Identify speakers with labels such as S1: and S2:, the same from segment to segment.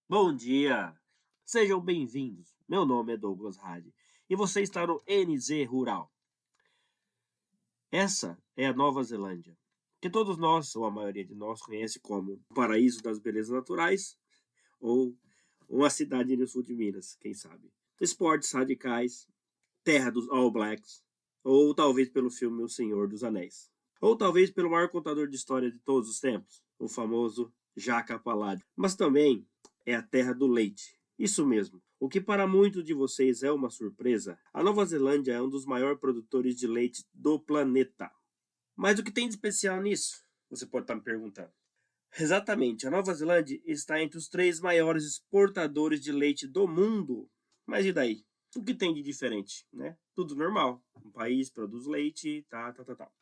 S1: Bom dia! Sejam bem-vindos. Meu nome é Douglas Hadi e você está no NZ Rural. Essa é a Nova Zelândia, que todos nós, ou a maioria de nós, conhece como o paraíso das belezas naturais ou uma cidade no sul de Minas, quem sabe. Esportes radicais, terra dos All Blacks, ou talvez pelo filme O Senhor dos Anéis. Ou talvez pelo maior contador de história de todos os tempos, o famoso Jaca Paládio. Mas também é a terra do leite. Isso mesmo. O que para muitos de vocês é uma surpresa, a Nova Zelândia é um dos maiores produtores de leite do planeta. Mas o que tem de especial nisso? Você pode estar me perguntando. Exatamente, a Nova Zelândia está entre os 3 maiores exportadores de leite do mundo. Mas e daí? O que tem de diferente, né? Tudo normal. Um país produz leite, tá.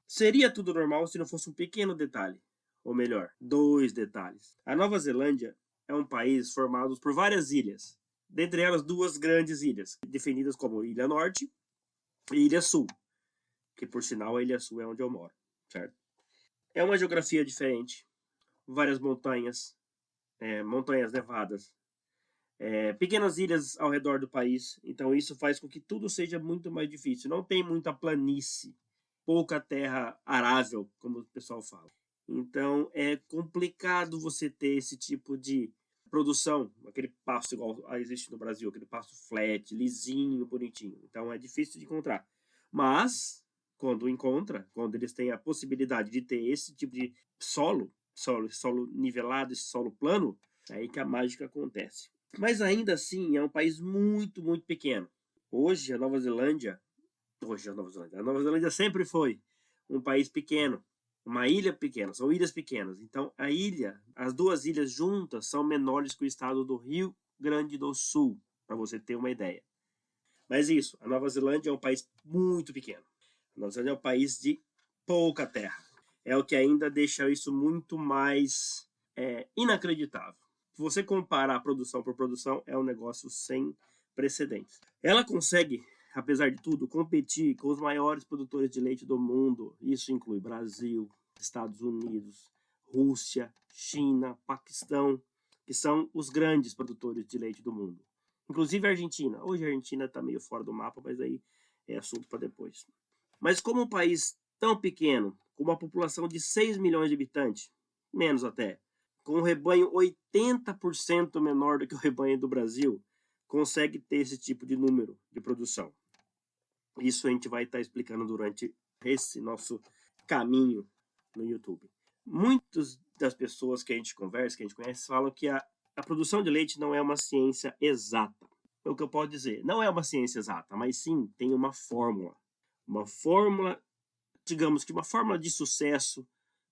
S1: Seria tudo normal se não fosse um pequeno detalhe. Ou melhor, 2 detalhes. A Nova Zelândia é um país formado por várias ilhas. Dentre elas, 2 grandes ilhas, definidas como Ilha Norte e Ilha Sul. Que, por sinal, a Ilha Sul é onde eu moro, certo? É uma geografia diferente. Várias montanhas, montanhas nevadas, pequenas ilhas ao redor do país. Então isso faz com que tudo seja muito mais difícil. Não tem muita planície, pouca terra arável, como o pessoal fala. Então é complicado você ter esse tipo de produção, aquele pasto igual existe no Brasil, aquele pasto flat, lisinho, bonitinho. Então é difícil de encontrar. Mas quando encontra, quando eles têm a possibilidade de ter esse tipo de solo nivelado, esse solo plano, é aí que a mágica acontece. Mas ainda assim é um país muito, muito pequeno. Hoje a Nova Zelândia, a Nova Zelândia sempre foi um país pequeno, uma ilha pequena, são ilhas pequenas. Então as 2 ilhas juntas são menores que o estado do Rio Grande do Sul, para você ter uma ideia. Mas isso, a Nova Zelândia é um país muito pequeno. A Nova Zelândia é um país de pouca terra. É o que ainda deixa isso muito mais inacreditável. Se você comparar produção por produção, é um negócio sem precedentes. Ela consegue, apesar de tudo, competir com os maiores produtores de leite do mundo. Isso inclui Brasil, Estados Unidos, Rússia, China, Paquistão, que são os grandes produtores de leite do mundo. Inclusive a Argentina. Hoje a Argentina está meio fora do mapa, mas aí é assunto para depois. Mas como um país tão pequeno, com uma população de 6 milhões de habitantes, menos até, com um rebanho 80% menor do que o rebanho do Brasil, consegue ter esse tipo de número de produção. Isso a gente vai estar explicando durante esse nosso caminho no YouTube. Muitas das pessoas que a gente conversa, que a gente conhece, falam que a produção de leite não é uma ciência exata. É o que eu posso dizer. Não é uma ciência exata, mas sim tem uma fórmula. Uma fórmula, digamos que uma fórmula de sucesso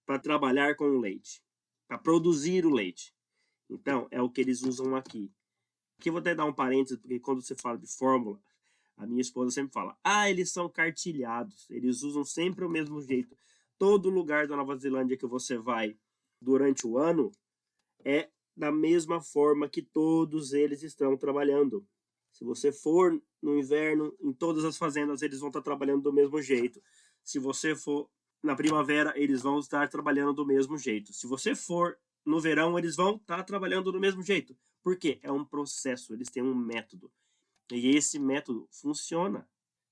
S1: para trabalhar com o leite, para produzir o leite. Então, é o que eles usam aqui. Aqui eu vou até dar um parênteses, porque quando você fala de fórmula, a minha esposa sempre fala: eles são cartilhados, eles usam sempre o mesmo jeito. Todo lugar da Nova Zelândia que você vai durante o ano é da mesma forma que todos eles estão trabalhando. Se você for no inverno, em todas as fazendas eles vão estar trabalhando do mesmo jeito. Se você for na primavera, eles vão estar trabalhando do mesmo jeito. Se você for no verão, eles vão estar trabalhando do mesmo jeito. Por quê? É um processo, eles têm um método. E esse método funciona.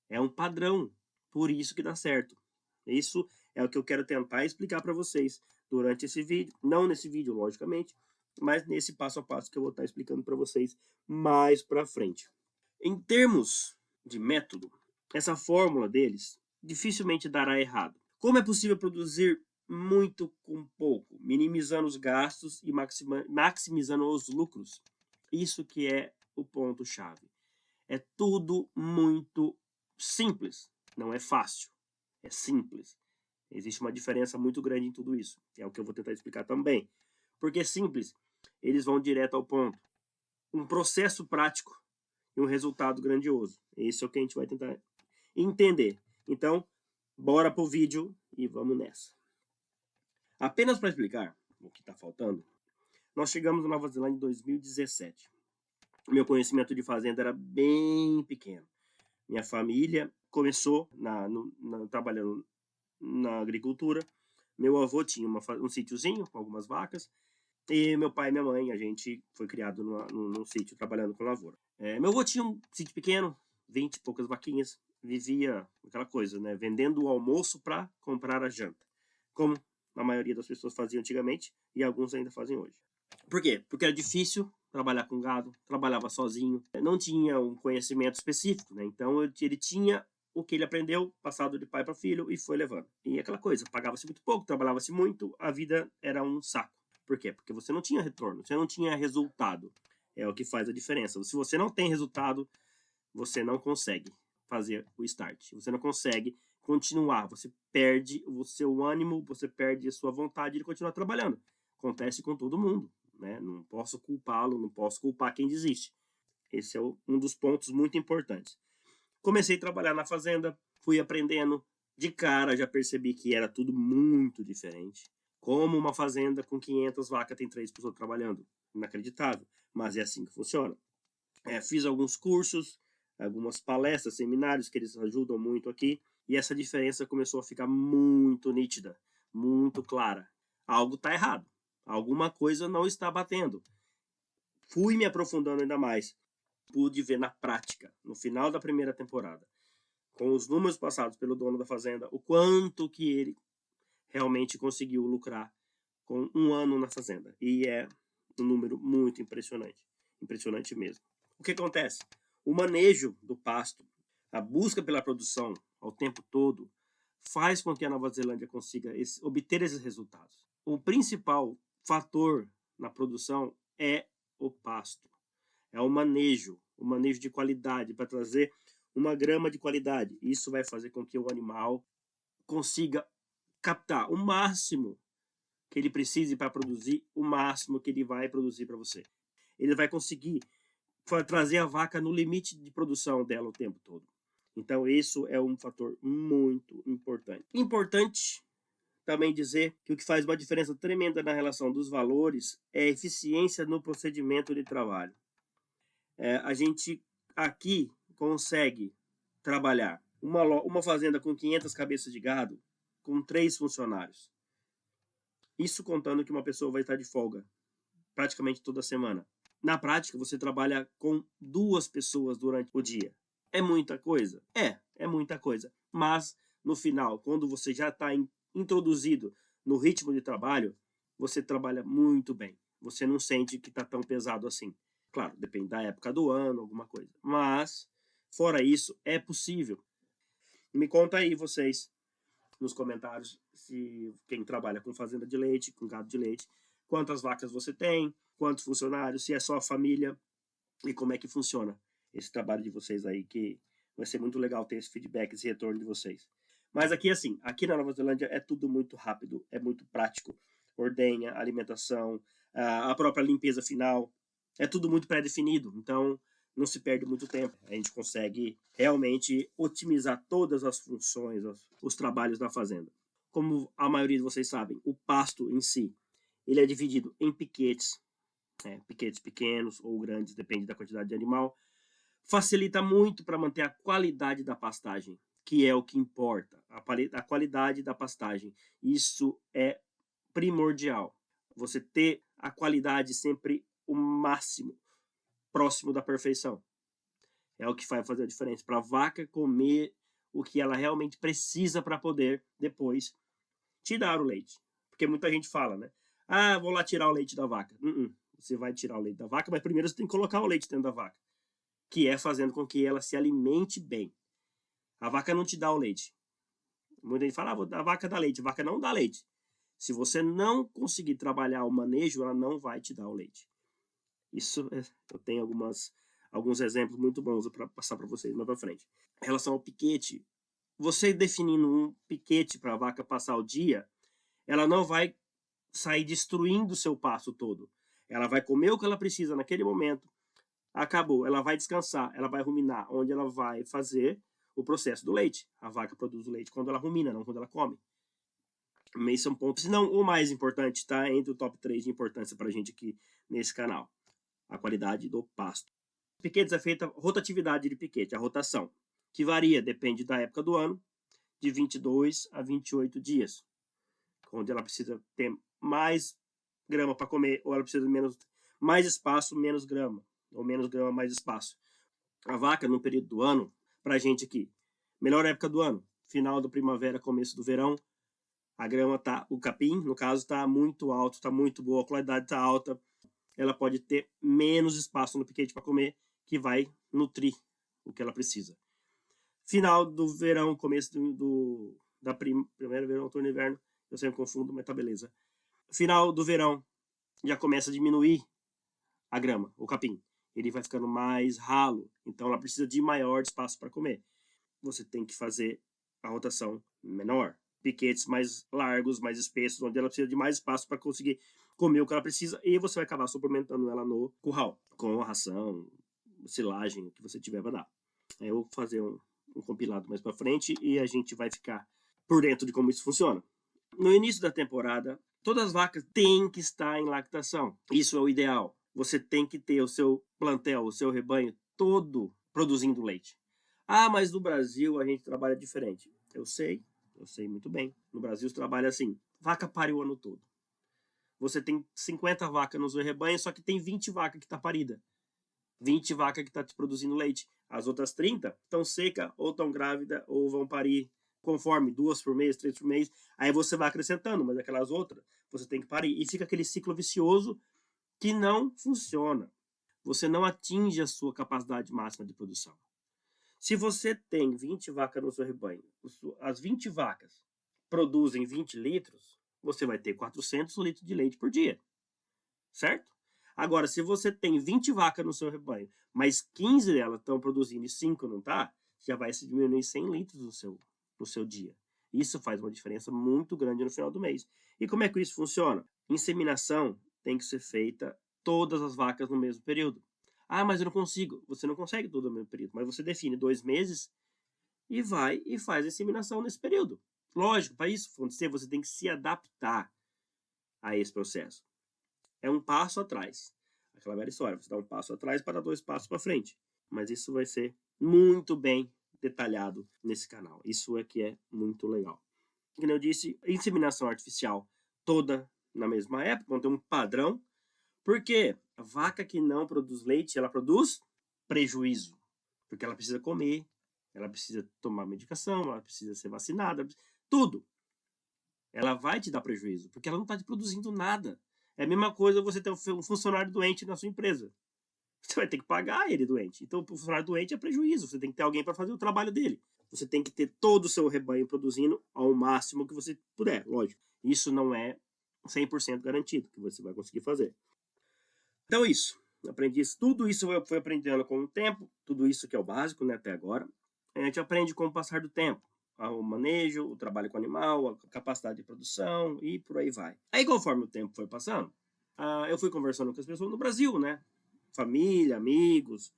S1: É um padrão. Por isso que dá certo. Isso é o que eu quero tentar explicar para vocês durante esse vídeo. Não nesse vídeo, logicamente, mas nesse passo a passo que eu vou estar explicando para vocês mais para frente. Em termos de método, essa fórmula deles dificilmente dará errado. Como é possível produzir muito com pouco, minimizando os gastos e maximizando os lucros? Isso que é o ponto-chave. É tudo muito simples, não é fácil, é simples. Existe uma diferença muito grande em tudo isso, é o que eu vou tentar explicar também. Porque é simples, eles vão direto ao ponto. Um processo prático e um resultado grandioso. Esse é o que a gente vai tentar entender. Então, bora pro vídeo e vamos nessa. Apenas para explicar o que está faltando, nós chegamos na Nova Zelândia em 2017. Meu conhecimento de fazenda era bem pequeno. Minha família começou trabalhando na agricultura. Meu avô tinha um sítiozinho com algumas vacas E meu pai e minha mãe, a gente foi criado num sítio trabalhando com lavoura. Meu avô tinha um sítio pequeno, 20 e poucas vaquinhas, vivia aquela coisa, né? Vendendo o almoço para comprar a janta. Como a maioria das pessoas faziam antigamente e alguns ainda fazem hoje. Por quê? Porque era difícil trabalhar com gado, trabalhava sozinho, não tinha um conhecimento específico, né? Então ele tinha o que ele aprendeu, passado de pai para filho, e foi levando. E aquela coisa, pagava-se muito pouco, trabalhava-se muito, a vida era um saco. Por quê? Porque você não tinha retorno, você não tinha resultado. É o que faz a diferença. Se você não tem resultado, você não consegue fazer o start. Você não consegue continuar. Você perde o seu ânimo, você perde a sua vontade de continuar trabalhando. Acontece com todo mundo, né? Não posso culpá-lo, não posso culpar quem desiste. Esse é um dos pontos muito importantes. Comecei a trabalhar na fazenda, fui aprendendo. De cara já percebi que era tudo muito diferente. Como uma fazenda com 500 vacas tem 3 pessoas trabalhando. Inacreditável, mas é assim que funciona. Fiz alguns cursos, algumas palestras, seminários que eles ajudam muito aqui, e essa diferença começou a ficar muito nítida, muito clara. Algo está errado, alguma coisa não está batendo. Fui me aprofundando ainda mais, pude ver na prática, no final da primeira temporada, com os números passados pelo dono da fazenda, o quanto que ele realmente conseguiu lucrar com um ano na fazenda. E é um número muito impressionante, impressionante mesmo. O que acontece? O manejo do pasto, a busca pela produção ao tempo todo, faz com que a Nova Zelândia consiga obter esses resultados. O principal fator na produção é o pasto, é o manejo de qualidade, para trazer uma grama de qualidade. Isso vai fazer com que o animal consiga captar o máximo que ele precise para produzir, o máximo que ele vai produzir para você. Ele vai conseguir trazer a vaca no limite de produção dela o tempo todo. Então, isso é um fator muito importante. Importante também dizer que o que faz uma diferença tremenda na relação dos valores é a eficiência no procedimento de trabalho. A gente aqui consegue trabalhar uma fazenda com 500 cabeças de gado com 3 funcionários. Isso contando que uma pessoa vai estar de folga praticamente toda semana. Na prática, você trabalha com 2 pessoas durante o dia. É muita coisa? É muita coisa. Mas, no final, quando você já está introduzido no ritmo de trabalho, você trabalha muito bem. Você não sente que está tão pesado assim. Claro, depende da época do ano, alguma coisa. Mas, fora isso, é possível. Me conta aí, vocês, nos comentários, se quem trabalha com fazenda de leite, com gado de leite, quantas vacas você tem, quantos funcionários, se é só a família e como é que funciona esse trabalho de vocês aí, que vai ser muito legal ter esse feedback, esse retorno de vocês. Mas aqui, assim, aqui na Nova Zelândia é tudo muito rápido, é muito prático. Ordenha, alimentação, a própria limpeza final, é tudo muito pré-definido. Então, não se perde muito tempo. A gente consegue realmente otimizar todas as funções, os trabalhos da fazenda. Como a maioria de vocês sabem, o pasto em si, ele é dividido em piquetes, piquetes pequenos ou grandes, depende da quantidade de animal. Facilita muito para manter a qualidade da pastagem, que é o que importa, a qualidade da pastagem. Isso é primordial. Você ter a qualidade sempre o máximo próximo da perfeição. É o que vai fazer a diferença para a vaca comer o que ela realmente precisa para poder depois te dar o leite. Porque muita gente fala, né? Ah, vou lá tirar o leite da vaca. Você vai tirar o leite da vaca, mas primeiro você tem que colocar o leite dentro da vaca, que é fazendo com que ela se alimente bem. A vaca não te dá o leite. Muita gente fala, a vaca dá leite. A vaca não dá leite. Se você não conseguir trabalhar o manejo, ela não vai te dar o leite. Isso, eu tenho alguns exemplos muito bons para passar para vocês mais para frente. Em relação ao piquete, você definindo um piquete para a vaca passar o dia, ela não vai sair destruindo o seu pasto todo. Ela vai comer o que ela precisa naquele momento, acabou, ela vai descansar, ela vai ruminar, onde ela vai fazer o processo do leite. A vaca produz o leite quando ela rumina, não quando ela come. Esse é um ponto, se não o mais importante, está entre o top 3 de importância para a gente aqui nesse canal. A qualidade do pasto. Piquetes é feita rotatividade de piquete, a rotação, que varia, depende da época do ano, de 22 a 28 dias, onde ela precisa ter mais grama para comer, ou ela precisa de mais espaço, menos grama, ou menos grama, mais espaço. A vaca, no período do ano, pra gente aqui, melhor época do ano, final da primavera, começo do verão, a grama tá, o capim, no caso, tá muito alto, tá muito boa, a qualidade tá alta, ela pode ter menos espaço no piquete para comer, que vai nutrir o que ela precisa. Final do verão, começo da primeira verão, outono e inverno, eu sempre confundo, mas tá beleza. Final do verão, já começa a diminuir a grama, o capim. Ele vai ficando mais ralo, então ela precisa de maior espaço para comer. Você tem que fazer a rotação menor, piquetes mais largos, mais espessos, onde ela precisa de mais espaço para conseguir comer o que ela precisa, e você vai acabar suplementando ela no curral, com a ração, silagem, o que você tiver para dar. Eu vou fazer um compilado mais para frente e a gente vai ficar por dentro de como isso funciona. No início da temporada, todas as vacas têm que estar em lactação. Isso é o ideal. Você tem que ter o seu plantel, o seu rebanho todo produzindo leite. Ah, mas no Brasil a gente trabalha diferente. Eu sei muito bem. No Brasil se trabalha assim. Vaca pare o ano todo. Você tem 50 vacas no seu rebanho, só que tem 20 vacas que está parida. 20 vacas que está te produzindo leite. As outras 30 estão secas, ou estão grávidas, ou vão parir conforme 2 por mês, 3 por mês. Aí você vai acrescentando, mas aquelas outras você tem que parir. E fica aquele ciclo vicioso que não funciona. Você não atinge a sua capacidade máxima de produção. Se você tem 20 vacas no seu rebanho, as 20 vacas produzem 20 litros, você vai ter 400 litros de leite por dia. Certo? Agora, se você tem 20 vacas no seu rebanho, mas 15 delas estão produzindo e 5 não tá, já vai se diminuir 100 litros no seu dia. Isso faz uma diferença muito grande no final do mês. E como é que isso funciona? Inseminação tem que ser feita todas as vacas no mesmo período. Ah, mas eu não consigo. Você não consegue tudo no mesmo período, mas você define 2 meses e vai e faz a inseminação nesse período. Lógico, para isso acontecer, você tem que se adaptar a esse processo. É um passo atrás. Aquela velha história, você dá um passo atrás para dar 2 passos para frente. Mas isso vai ser muito bem detalhado nesse canal. Isso é que é muito legal. Como eu disse, inseminação artificial toda na mesma época, vão ter um padrão, porque a vaca que não produz leite, ela produz prejuízo, porque ela precisa comer, ela precisa tomar medicação, ela precisa ser vacinada, tudo. Ela vai te dar prejuízo, porque ela não está te produzindo nada. É a mesma coisa você ter um funcionário doente na sua empresa. Você vai ter que pagar ele doente. Então, o funcionário doente é prejuízo. Você tem que ter alguém para fazer o trabalho dele. Você tem que ter todo o seu rebanho produzindo ao máximo que você puder, lógico. Isso não é 100% garantido que você vai conseguir fazer. Então, isso. Aprendi isso. Tudo isso eu fui aprendendo com o tempo. Tudo isso que é o básico, né, até agora. A gente aprende com o passar do tempo. O manejo, o trabalho com o animal, a capacidade de produção e por aí vai. Aí, conforme o tempo foi passando, eu fui conversando com as pessoas no Brasil, né? Família, amigos,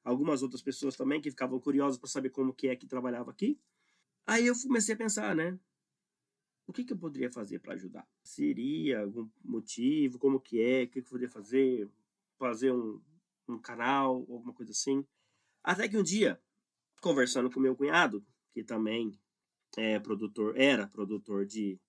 S1: algumas outras pessoas também que ficavam curiosas para saber como que é que trabalhava aqui. Aí eu comecei a pensar, né? O que eu poderia fazer para ajudar? Seria algum motivo? Como que é? O que eu poderia fazer? Fazer um canal, alguma coisa assim. Até que um dia, conversando com meu cunhado, que também era produtor de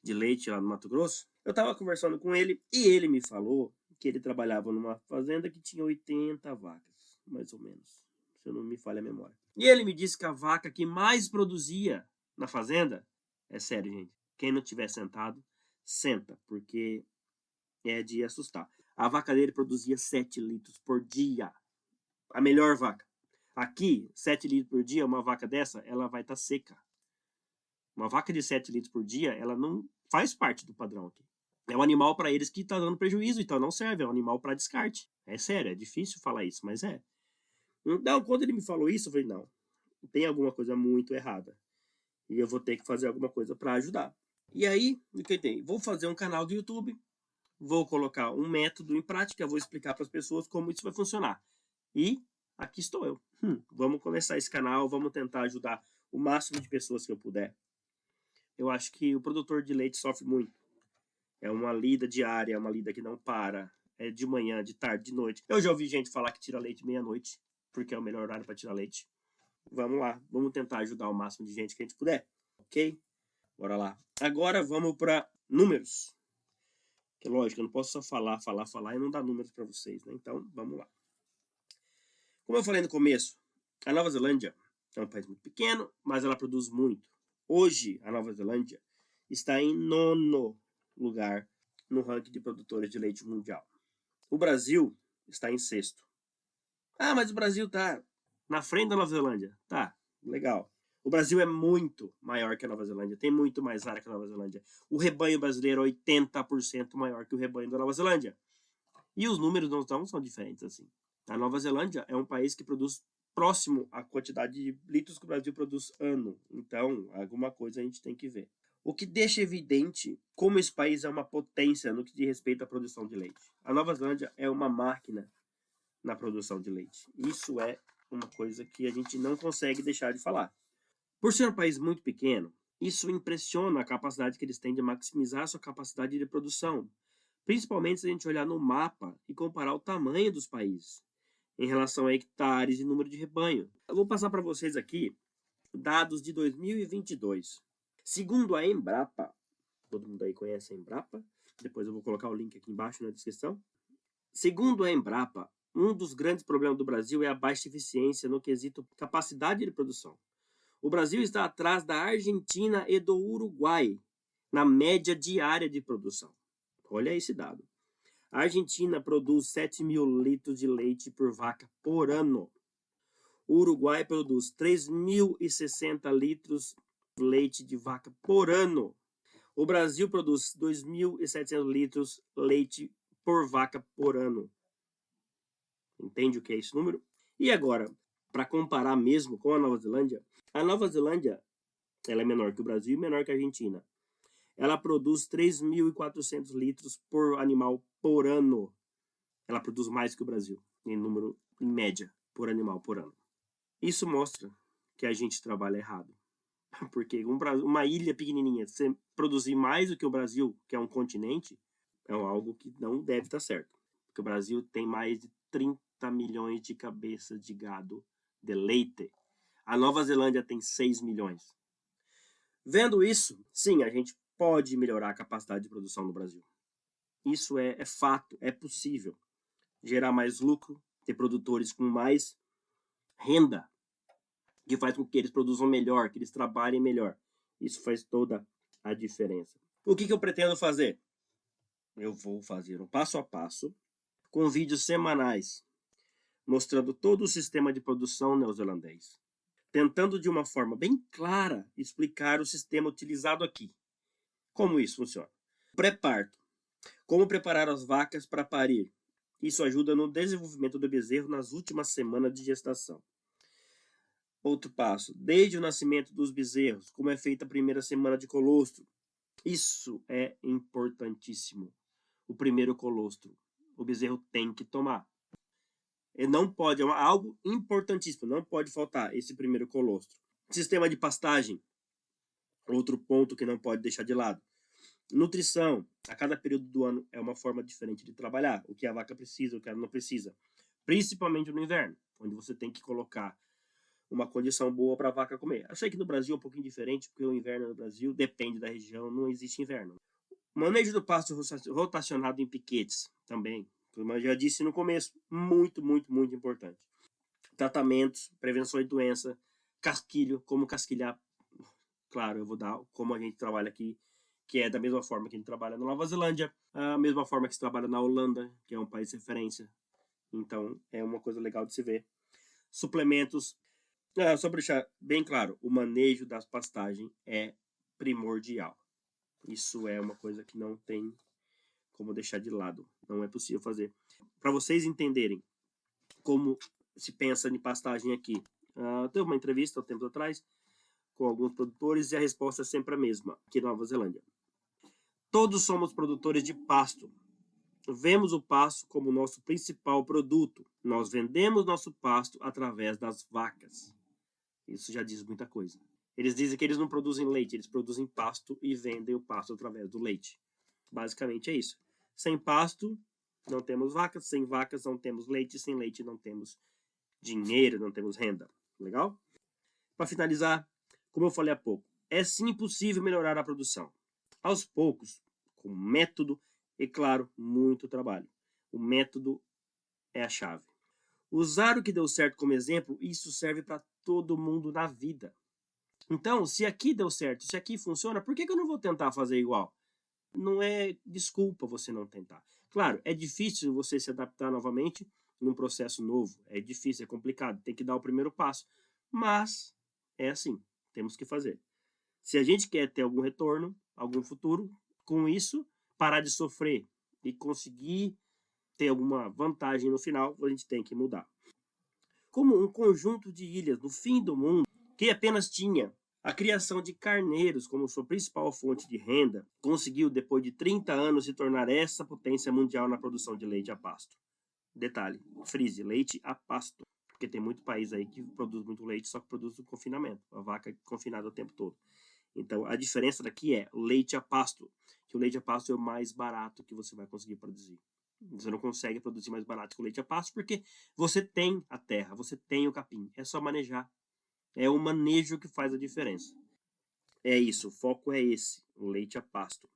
S1: leite lá no Mato Grosso, eu estava conversando com ele e ele me falou que ele trabalhava numa fazenda que tinha 80 vacas, mais ou menos, se eu não me falha a memória. E ele me disse que a vaca que mais produzia na fazenda, é sério, gente, quem não tiver sentado, senta, porque é de assustar. A vaca dele produzia 7 litros por dia, a melhor vaca. Aqui, 7 litros por dia, uma vaca dessa, ela vai estar seca. Uma vaca de 7 litros por dia, ela não faz parte do padrão aqui. É um animal para eles que está dando prejuízo, então não serve, é um animal para descarte. É sério, é difícil falar isso, mas é. Então, quando ele me falou isso, eu falei, não, tem alguma coisa muito errada. E eu vou ter que fazer alguma coisa para ajudar. E aí, o que eu tenho? Vou fazer um canal do YouTube, vou colocar um método em prática, vou explicar para as pessoas como isso vai funcionar. E aqui estou eu. Vamos começar esse canal, vamos tentar ajudar o máximo de pessoas que eu puder. Eu acho que o produtor de leite sofre muito. É uma lida diária, é uma lida que não para. É de manhã, de tarde, de noite. Eu já ouvi gente falar que tira leite meia-noite, porque é o melhor horário para tirar leite. Vamos lá, vamos tentar ajudar o máximo de gente que a gente puder, ok? Bora lá. Agora vamos para números. Que lógico, eu não posso só falar e não dar números para vocês, né? Então, vamos lá. Como eu falei no começo, a Nova Zelândia é um país muito pequeno, mas ela produz muito. Hoje, a Nova Zelândia está em 9º lugar no ranking de produtores de leite mundial. O Brasil está em 6º. Ah, mas o Brasil está na frente da Nova Zelândia. Tá, legal. O Brasil é muito maior que a Nova Zelândia, tem muito mais área que a Nova Zelândia. O rebanho brasileiro é 80% maior que o rebanho da Nova Zelândia. E os números não são diferentes assim. A Nova Zelândia é um país que produz próximo à quantidade de litros que o Brasil produz ano. Então, alguma coisa a gente tem que ver. O que deixa evidente como esse país é uma potência no que diz respeito à produção de leite. A Nova Zelândia é uma máquina na produção de leite. Isso é uma coisa que a gente não consegue deixar de falar. Por ser um país muito pequeno, isso impressiona a capacidade que eles têm de maximizar a sua capacidade de produção. Principalmente se a gente olhar no mapa e comparar o tamanho dos países em relação a hectares e número de rebanho. Eu vou passar para vocês aqui dados de 2022. Segundo a Embrapa, todo mundo aí conhece a Embrapa, depois eu vou colocar o link aqui embaixo na descrição. Segundo a Embrapa, um dos grandes problemas do Brasil é a baixa eficiência no quesito capacidade de produção. O Brasil está atrás da Argentina e do Uruguai na média diária de produção. Olha esse dado. A Argentina produz 7.000 litros de leite por vaca por ano. O Uruguai produz 3.060 litros de leite de vaca por ano. O Brasil produz 2.700 litros de leite por vaca por ano. Entende o que é esse número? E agora, para comparar mesmo com a Nova Zelândia ela é menor que o Brasil e menor que a Argentina. Ela produz 3.400 litros por animal por ano. Ela produz mais que o Brasil, em número, em média, por animal por ano. Isso mostra que a gente trabalha errado. Porque uma ilha pequenininha, você produzir mais do que o Brasil, que é um continente, é algo que não deve estar certo. Porque o Brasil tem mais de 30 milhões de cabeças de gado de leite. A Nova Zelândia tem 6 milhões. Vendo isso, sim, a gente pode melhorar a capacidade de produção no Brasil. Isso é fato, é possível. Gerar mais lucro, ter produtores com mais renda, que faz com que eles produzam melhor, que eles trabalhem melhor. Isso faz toda a diferença. O que eu pretendo fazer? Eu vou fazer um passo a passo, com vídeos semanais, mostrando todo o sistema de produção neozelandês, tentando de uma forma bem clara explicar o sistema utilizado aqui. Como isso funciona? Pré-parto. Como preparar as vacas para parir. Isso ajuda no desenvolvimento do bezerro nas últimas semanas de gestação. Outro passo. Desde o nascimento dos bezerros, como é feita a primeira semana de colostro. Isso é importantíssimo. O primeiro colostro. O bezerro tem que tomar. E não pode, é algo importantíssimo, não pode faltar esse primeiro colostro. Sistema de pastagem. Outro ponto que não pode deixar de lado. Nutrição. A cada período do ano é uma forma diferente de trabalhar. O que a vaca precisa, o que ela não precisa. Principalmente no inverno, onde você tem que colocar uma condição boa para a vaca comer. Eu sei que no Brasil é um pouquinho diferente, porque o inverno no Brasil depende da região, não existe inverno. Manejo do pasto rotacionado em piquetes também, como eu já disse no começo, muito, muito, muito importante. Tratamentos, prevenção de doença, casquilho, como casquilhar. Claro, eu vou dar como a gente trabalha aqui, que é da mesma forma que a gente trabalha na Nova Zelândia, a mesma forma que se trabalha na Holanda, que é um país de referência. Então, é uma coisa legal de se ver. Suplementos. Só para deixar bem claro, o manejo das pastagens é primordial. Isso é uma coisa que não tem como deixar de lado. Não é possível fazer. Para vocês entenderem como se pensa em pastagem aqui. Teve uma entrevista há tempos atrás com alguns produtores e a resposta é sempre a mesma, aqui na Nova Zelândia. Todos somos produtores de pasto. Vemos o pasto como nosso principal produto. Nós vendemos nosso pasto através das vacas. Isso já diz muita coisa. Eles dizem que eles não produzem leite, eles produzem pasto e vendem o pasto através do leite. Basicamente é isso. Sem pasto, não temos vacas. Sem vacas, não temos leite. Sem leite, não temos dinheiro, não temos renda. Legal? Para finalizar, como eu falei há pouco, é sim possível melhorar a produção. Aos poucos, com método E, claro, muito trabalho. O método é a chave. Usar o que deu certo como exemplo, isso serve para todo mundo na vida. Então, se aqui deu certo, se aqui funciona, por que eu não vou tentar fazer igual? Não é desculpa você não tentar. Claro, é difícil você se adaptar novamente num processo novo. É difícil, é complicado, tem que dar o primeiro passo. Mas é assim, temos que fazer. Se a gente quer ter algum retorno, algum futuro, com isso, parar de sofrer e conseguir ter alguma vantagem no final, a gente tem que mudar. Como um conjunto de ilhas no fim do mundo, que apenas tinha a criação de carneiros como sua principal fonte de renda, conseguiu, depois de 30 anos, se tornar essa potência mundial na produção de leite a pasto. Detalhe, frise, leite a pasto. Porque tem muito país aí que produz muito leite, só que produz no confinamento. A vaca é confinada o tempo todo. Então, a diferença daqui é leite a pasto. Que o leite a pasto é o mais barato que você vai conseguir produzir. Você não consegue produzir mais barato que o leite a pasto porque você tem a terra, você tem o capim. É só manejar. É o manejo que faz a diferença. É isso, o foco é esse, o leite a pasto.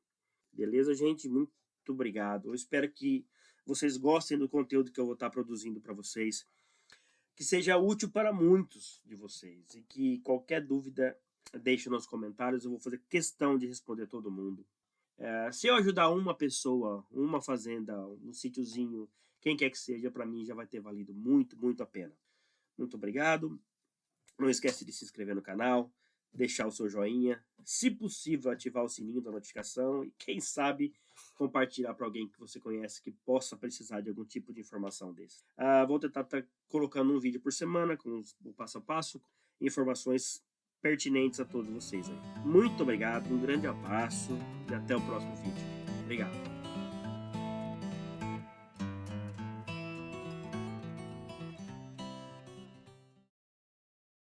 S1: Beleza, gente? Muito obrigado. Eu espero que vocês gostem do conteúdo que eu vou estar produzindo para vocês, que seja útil para muitos de vocês e que qualquer dúvida deixe nos comentários, eu vou fazer questão de responder todo mundo. Se eu ajudar uma pessoa, uma fazenda, um sítiozinho, quem quer que seja, para mim já vai ter valido muito, muito a pena. Muito obrigado. Não esquece de se inscrever no canal, deixar o seu joinha, se possível ativar o sininho da notificação e quem sabe compartilhar para alguém que você conhece que possa precisar de algum tipo de informação desse. Vou tentar estar colocando um vídeo por semana com o passo a passo, informações pertinentes a todos vocês aí. Muito obrigado, um grande abraço e até o próximo vídeo. Obrigado.